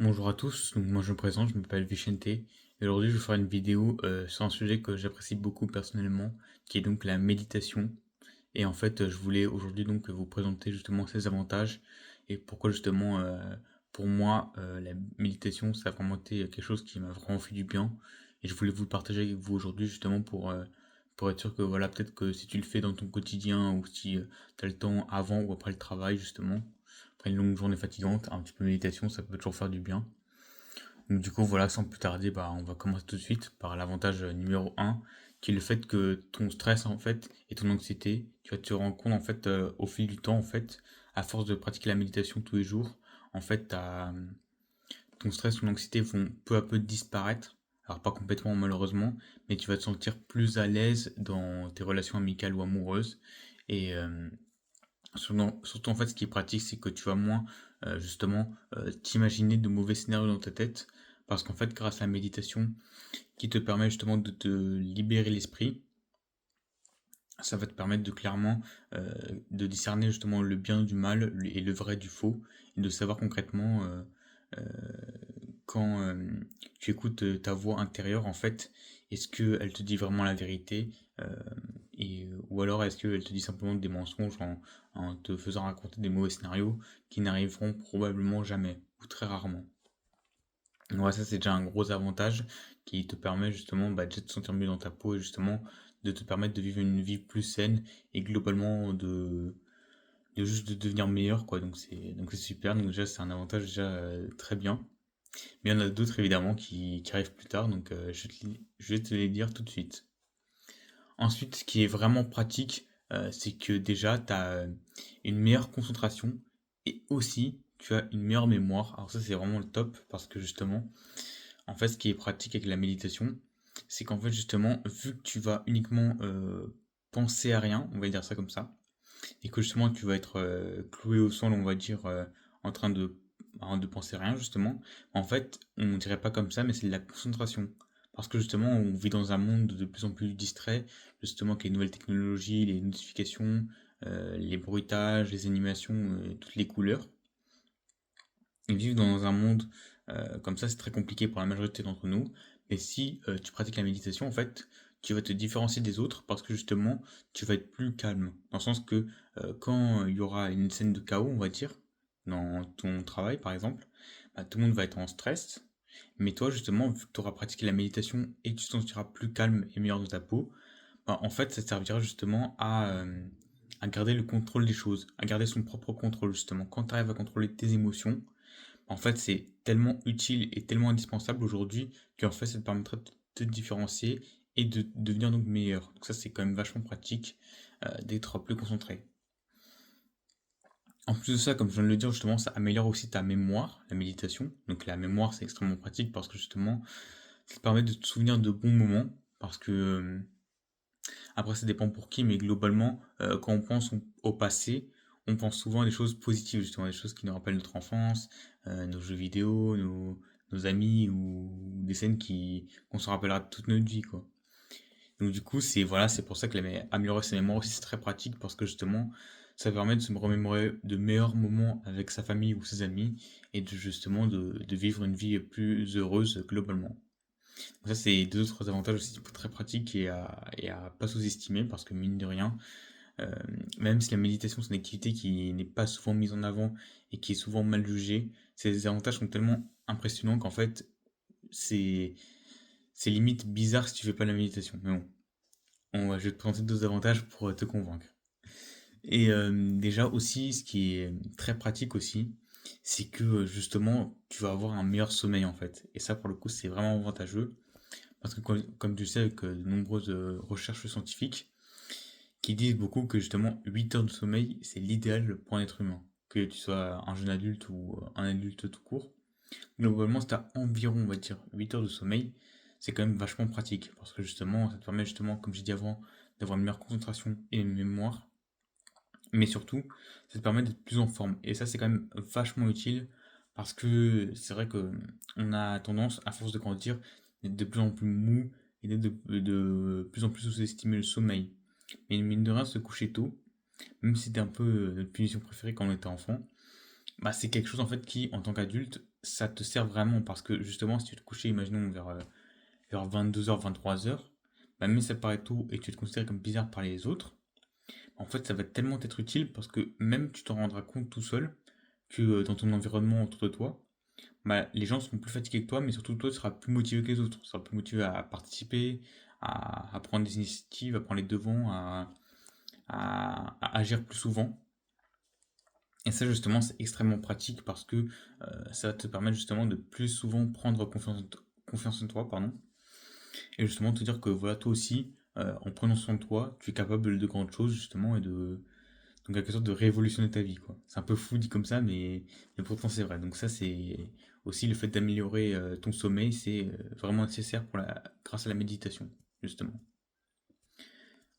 Bonjour à tous, donc moi je me présente, je m'appelle Vicente et aujourd'hui je vais faire une vidéo sur un sujet que j'apprécie beaucoup personnellement, qui est donc la méditation. Et en fait je voulais aujourd'hui donc vous présenter justement ses avantages et pourquoi justement pour moi la méditation ça a vraiment été quelque chose qui m'a vraiment fait du bien et je voulais vous le partager avec vous aujourd'hui justement pour être sûr que voilà peut-être que si tu le fais dans ton quotidien ou si tu as le temps avant ou après le travail justement, après une longue journée fatigante, un petit peu de méditation ça peut toujours faire du bien. Donc du coup, voilà, sans plus tarder, bah, on va commencer tout de suite par l'avantage numéro un, qui est le fait que ton stress, en fait, et ton anxiété, tu vas te rendre compte, en fait, au fil du temps, en fait, à force de pratiquer la méditation tous les jours, en fait, ton stress, ton anxiété vont peu à peu disparaître. Alors pas complètement, malheureusement, mais tu vas te sentir plus à l'aise dans tes relations amicales ou amoureuses. Et surtout, en fait, ce qui est pratique, c'est que tu vas moins justement t'imaginer de mauvais scénarios dans ta tête, parce qu'en fait, grâce à la méditation, qui te permet justement de te libérer l'esprit, ça va te permettre de clairement de discerner justement le bien du mal et le vrai du faux, et de savoir concrètement euh, quand tu écoutes ta voix intérieure, en fait, est-ce qu'elle te dit vraiment la vérité euh, ou alors est-ce qu'elle te dit simplement des mensonges en te faisant raconter des mauvais scénarios qui n'arriveront probablement jamais ou très rarement. Ouais, ça c'est déjà un gros avantage qui te permet justement déjà de te sentir mieux dans ta peau et justement de te permettre de vivre une vie plus saine et globalement de juste de devenir meilleur quoi. Donc c'est super. Donc déjà c'est un avantage déjà très bien. Mais il y en a d'autres évidemment qui arrivent plus tard, donc je vais te les dire tout de suite. Ensuite, ce qui est vraiment pratique, c'est que déjà tu as une meilleure concentration et aussi tu as une meilleure mémoire. Alors ça c'est vraiment le top parce que justement, en fait ce qui est pratique avec la méditation, c'est qu'en fait justement, vu que tu vas uniquement penser à rien, on va dire ça comme ça, et que justement tu vas être cloué au sol, on va dire, en train de penser à rien justement, en fait, on dirait pas comme ça, mais c'est de la concentration. Parce que justement, on vit dans un monde de plus en plus distrait, justement, avec les nouvelles technologies, les notifications, les bruitages, les animations, toutes les couleurs. Et vivre dans un monde comme ça, c'est très compliqué pour la majorité d'entre nous. Mais si tu pratiques la méditation, en fait, tu vas te différencier des autres parce que justement, tu vas être plus calme. Dans le sens que quand il y aura une scène de chaos, on va dire, dans ton travail par exemple, bah, tout le monde va être en stress. Mais toi, justement, vu que tu auras pratiqué la méditation et que tu te sentiras plus calme et meilleur dans ta peau, bah, en fait, ça te servira justement à garder le contrôle des choses, à garder son propre contrôle justement. Quand tu arrives à contrôler tes émotions, en fait, c'est tellement utile et tellement indispensable aujourd'hui qu'en fait, ça te permettrait de te différencier et de devenir donc meilleur. Donc ça, c'est quand même vachement pratique d'être plus concentré. En plus de ça, comme je viens de le dire, justement, ça améliore aussi ta mémoire, la méditation. Donc la mémoire, c'est extrêmement pratique parce que justement, ça te permet de te souvenir de bons moments. Parce que, après, ça dépend pour qui, mais globalement, quand on pense au passé, on pense souvent à des choses positives, justement, des choses qui nous rappellent notre enfance, nos jeux vidéo, nos amis ou des scènes qu'on se rappellera toute notre vie, quoi. Donc du coup, voilà, c'est pour ça que améliorer ses mémoires aussi, c'est très pratique parce que justement, ça permet de se remémorer de meilleurs moments avec sa famille ou ses amis et justement de vivre une vie plus heureuse globalement. Donc ça, c'est deux autres avantages aussi très pratiques et à pas sous-estimer parce que mine de rien, euh, même si la méditation c'est une activité qui n'est pas souvent mise en avant et qui est souvent mal jugée, ces avantages sont tellement impressionnants qu'en fait, c'est c'est limite bizarre si tu fais pas la méditation. Mais bon, je vais te présenter deux avantages pour te convaincre. Et déjà aussi, ce qui est très pratique aussi, c'est que justement, tu vas avoir un meilleur sommeil en fait. Et ça, pour le coup, c'est vraiment avantageux. Parce que comme tu sais, avec de nombreuses recherches scientifiques qui disent beaucoup que justement 8 heures de sommeil, c'est l'idéal pour un être humain. Que tu sois un jeune adulte ou un adulte tout court. Globalement, si tu as environ, on va dire, 8 heures de sommeil, c'est quand même vachement pratique. Parce que justement, ça te permet justement, comme j'ai dit avant, d'avoir une meilleure concentration et une mémoire. Mais surtout, ça te permet d'être plus en forme. Et ça, c'est quand même vachement utile parce que c'est vrai que on a tendance, à force de grandir, d'être de plus en plus mou et d'être de plus en plus sous-estimer le sommeil. Mais mine de rien, se coucher tôt, même si c'était un peu notre punition préférée quand on était enfant, Bah, c'est quelque chose en fait qui, en tant qu'adulte, ça te sert vraiment parce que justement, si tu te couchais, imaginons vers 22h, 23h, bah, même si ça te paraît tôt et que tu te considères comme bizarre par les autres, en fait, ça va tellement t'être utile parce que même tu t'en rendras compte tout seul que dans ton environnement autour de toi, bah, les gens seront plus fatigués que toi, mais surtout toi, tu seras plus motivé que les autres. Tu seras plus motivé à participer, à prendre des initiatives, à prendre les devants, à agir plus souvent. Et ça, justement, c'est extrêmement pratique parce que ça va te permettre justement de plus souvent prendre confiance en toi, pardon, et justement te dire que voilà, toi aussi, en prenant soin de toi, tu es capable de grandes choses, justement, et de, donc, quelque sorte de révolutionner ta vie, quoi. C'est un peu fou dit comme ça, mais pourtant c'est vrai. Donc ça, c'est aussi le fait d'améliorer ton sommeil, c'est vraiment nécessaire grâce à la méditation, justement.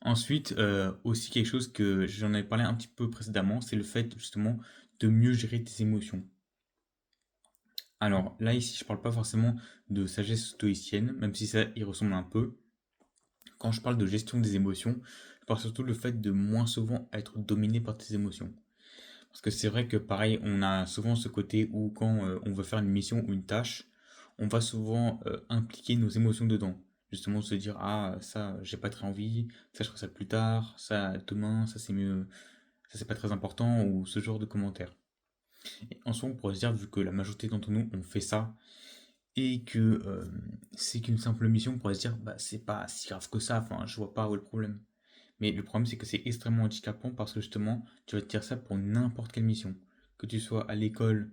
Ensuite, aussi quelque chose que j'en avais parlé un petit peu précédemment, c'est le fait justement de mieux gérer tes émotions. Alors là, ici, je parle pas forcément de sagesse stoïcienne, même si ça y ressemble un peu. Quand je parle de gestion des émotions, je parle surtout le fait de moins souvent être dominé par tes émotions. Parce que c'est vrai que pareil, on a souvent ce côté où quand on veut faire une mission ou une tâche, on va souvent impliquer nos émotions dedans. Justement se dire, ah ça j'ai pas très envie, ça je ferai ça plus tard, ça demain, ça c'est mieux, ça c'est pas très important, ou ce genre de commentaires. Et en soi on pourrait se dire, vu que la majorité d'entre nous on fait ça, et que c'est qu'une simple mission, on pourrait se dire, bah c'est pas si grave que ça, enfin je vois pas où est le problème. Mais le problème, c'est que c'est extrêmement handicapant parce que justement, tu vas te dire ça pour n'importe quelle mission. Que tu sois à l'école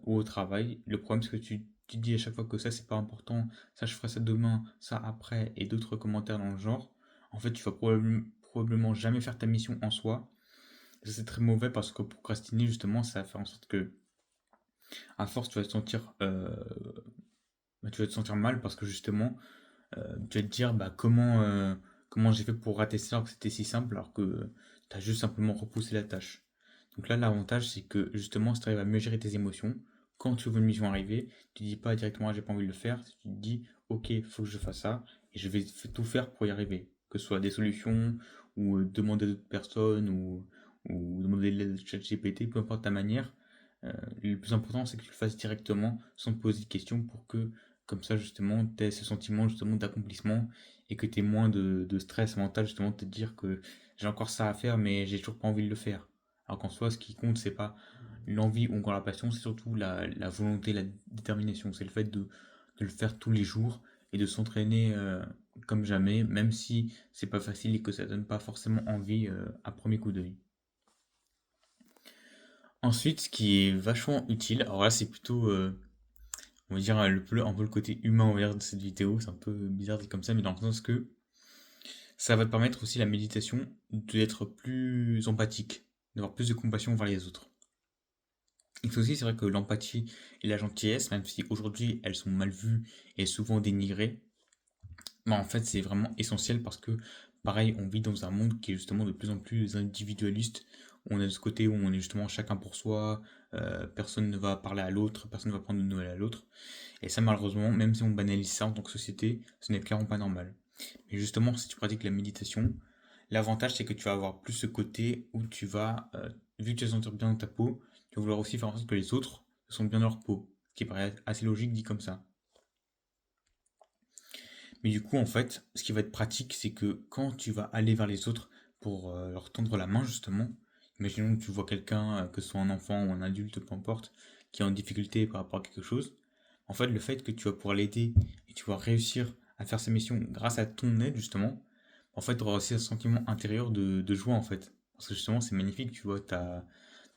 ou au travail, le problème, c'est que tu te dis à chaque fois que ça, c'est pas important, ça, je ferai ça demain, ça après, et d'autres commentaires dans le genre. En fait, tu vas probablement jamais faire ta mission en soi. Et ça, c'est très mauvais parce que procrastiner, justement, ça va faire en sorte que, à force, tu vas te sentir, bah, tu vas te sentir mal parce que justement, tu vas te dire bah, comment j'ai fait pour rater ça alors que c'était si simple alors que tu as juste simplement repoussé la tâche. Donc là, l'avantage, c'est que justement, si tu arrives à mieux gérer tes émotions, quand tu vois une mission arriver, tu ne dis pas directement ah, j'ai pas envie de le faire, tu te dis ok, il faut que je fasse ça et je vais tout faire pour y arriver. Que ce soit des solutions ou demander à d'autres personnes ou demander de l'aide à ChatGPT, peu importe ta manière. Le plus important, c'est que tu le fasses directement sans te poser de questions pour que comme ça, justement, tu as ce sentiment justement d'accomplissement et que tu aies moins de stress mental, justement, de te dire que j'ai encore ça à faire, mais j'ai toujours pas envie de le faire. Alors qu'en soi, ce qui compte, c'est pas l'envie ou encore la passion, c'est surtout la volonté, la détermination. C'est le fait de le faire tous les jours et de s'entraîner comme jamais, même si c'est pas facile et que ça donne pas forcément envie à premier coup d'œil. Ensuite, ce qui est vachement utile, alors là, c'est plutôt on va dire un peu le côté humain envers de cette vidéo, c'est un peu bizarre dit comme ça, mais dans le sens que ça va te permettre aussi la méditation d'être plus empathique, d'avoir plus de compassion envers les autres. Il faut aussi, c'est vrai que l'empathie et la gentillesse, même si aujourd'hui elles sont mal vues et souvent dénigrées, bah en fait c'est vraiment essentiel parce que pareil, on vit dans un monde qui est justement de plus en plus individualiste. On a ce côté où on est justement chacun pour soi, personne ne va parler à l'autre, personne ne va prendre de nouvelles à l'autre. Et ça, malheureusement, même si on banalise ça en tant que société, ce n'est clairement pas normal. Mais justement, si tu pratiques la méditation, l'avantage c'est que tu vas avoir plus ce côté où tu vas, vu que tu vas te sentir bien dans ta peau, tu vas vouloir aussi faire en sorte que les autres se sentent bien dans leur peau. Ce qui paraît assez logique dit comme ça. Mais du coup, en fait, ce qui va être pratique, c'est que quand tu vas aller vers les autres pour leur tendre la main, justement, imaginons que tu vois quelqu'un, que ce soit un enfant ou un adulte, peu importe, qui est en difficulté par rapport à quelque chose, en fait, le fait que tu vas pouvoir l'aider et tu vas réussir à faire sa mission grâce à ton aide, justement, en fait, tu auras aussi un sentiment intérieur de joie, en fait. Parce que justement, c'est magnifique, tu vois, t'as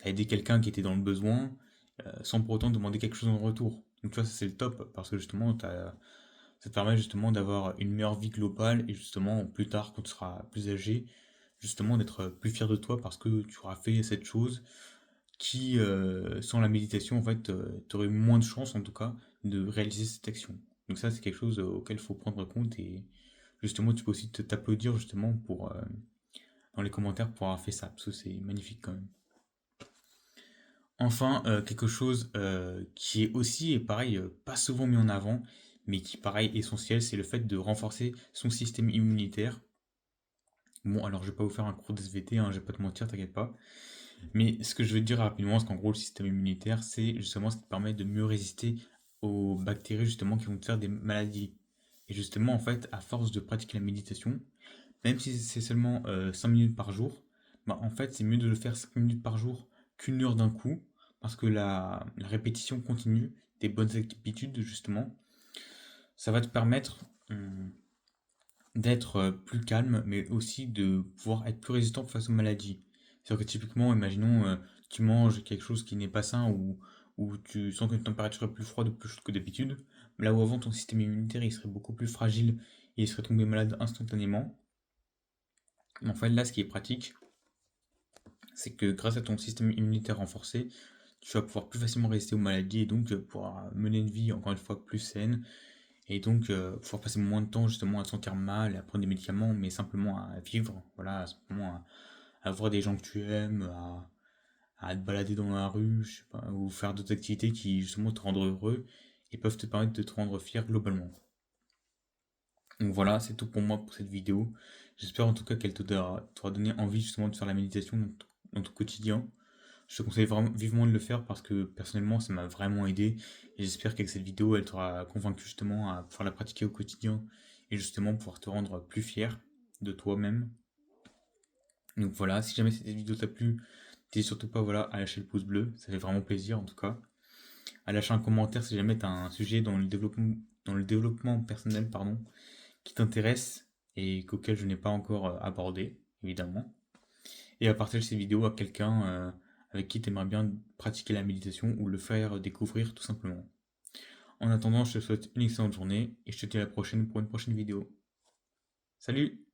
aidé quelqu'un qui était dans le besoin, sans pour autant demander quelque chose en retour. Donc, tu vois, ça c'est le top, parce que justement, ça te permet justement d'avoir une meilleure vie globale et justement, plus tard, quand tu seras plus âgé, justement, d'être plus fier de toi parce que tu auras fait cette chose qui, sans la méditation, en fait, tu aurais moins de chances, en tout cas, de réaliser cette action. Donc ça, c'est quelque chose auquel il faut prendre compte et justement, tu peux aussi t'applaudir justement pour, dans les commentaires pour avoir fait ça, parce que c'est magnifique quand même. Enfin, quelque chose qui est aussi, et pareil, pas souvent mis en avant, mais qui, pareil, est essentiel, c'est le fait de renforcer son système immunitaire. Bon, alors je vais pas vous faire un cours de SVT, hein, je vais pas te mentir, t'inquiète pas. Mais ce que je veux te dire rapidement, c'est qu'en gros, le système immunitaire, c'est justement ce qui te permet de mieux résister aux bactéries justement qui vont te faire des maladies. Et justement, en fait, à force de pratiquer la méditation, même si c'est seulement 5 minutes par jour, bah, en fait, c'est mieux de le faire 5 minutes par jour qu'une heure d'un coup, parce que la répétition continue des bonnes habitudes, justement, ça va te permettre d'être plus calme, mais aussi de pouvoir être plus résistant face aux maladies. C'est-à-dire que typiquement, imaginons, tu manges quelque chose qui n'est pas sain ou tu sens qu'une température est plus froide ou plus chaude que d'habitude, là où avant ton système immunitaire il serait beaucoup plus fragile et il serait tombé malade instantanément. En fait, là, ce qui est pratique, c'est que grâce à ton système immunitaire renforcé, tu vas pouvoir plus facilement résister aux maladies et donc pouvoir mener une vie encore une fois plus saine et donc pouvoir passer moins de temps justement à te sentir mal, à prendre des médicaments, mais simplement à vivre, voilà, simplement à voir des gens que tu aimes, à te balader dans la rue, je sais pas, ou faire d'autres activités qui justement te rendent heureux et peuvent te permettre de te rendre fier globalement. Donc voilà, c'est tout pour moi pour cette vidéo. J'espère en tout cas qu'elle t'aura donné envie justement de faire la méditation dans ton quotidien. Je te conseille vraiment vivement de le faire parce que personnellement ça m'a vraiment aidé et j'espère qu'avec cette vidéo elle t'aura convaincu justement à pouvoir la pratiquer au quotidien et justement pouvoir te rendre plus fier de toi-même. Donc voilà, si jamais cette vidéo t'a plu, n'hésite surtout pas voilà, à lâcher le pouce bleu, ça fait vraiment plaisir en tout cas. À lâcher un commentaire si jamais tu as un sujet dans le développement personnel pardon, qui t'intéresse et qu'auquel je n'ai pas encore abordé, évidemment. Et à partager ces vidéos à quelqu'un avec qui tu aimerais bien pratiquer la méditation ou le faire découvrir tout simplement. En attendant, je te souhaite une excellente journée et je te dis à la prochaine pour une prochaine vidéo. Salut!